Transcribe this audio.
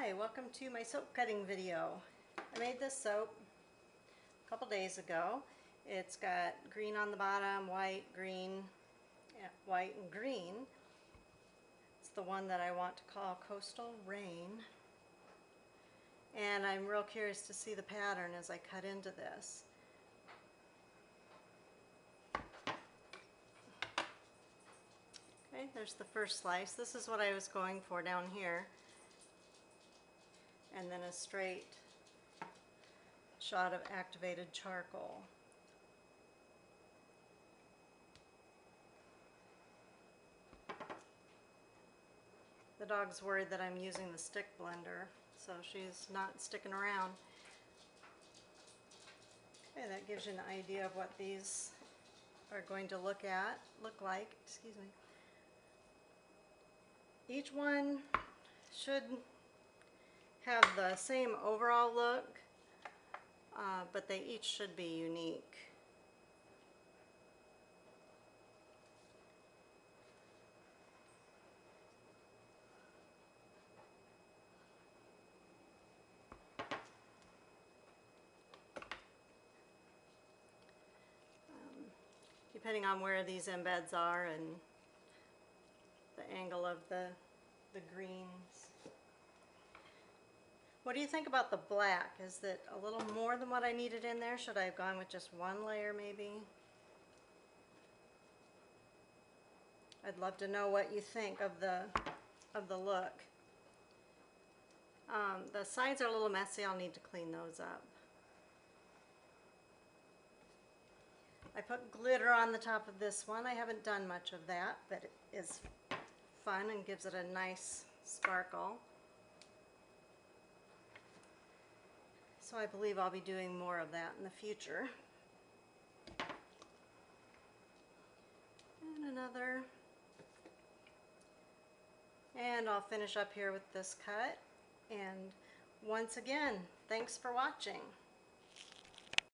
Hi, welcome to my soap cutting video. I made this soap a couple days ago. It's got green on the bottom, white, green, white and green. It's the one that I want to call Coastal Rain. And I'm real curious to see the pattern as I cut into this. Okay, there's the first slice. This is what I was going for down here. And then a straight shot of activated charcoal. The dog's worried that I'm using the stick blender, so she's not sticking around. Okay, that gives you an idea of what these are going to look like. Excuse me. Each one should have the same overall look, but they each should be unique. Depending on where these embeds are and the angle of the greens. What do you think about the black? Is it a little more than what I needed in there? Should I have gone with just one layer maybe? I'd love to know what you think of the look. The sides are a little messy. I'll need to clean those up. I put glitter on the top of this one. I haven't done much of that, but it is fun and gives it a nice sparkle. So I believe I'll be doing more of that in the future. And another. And I'll finish up here with this cut. And once again, thanks for watching.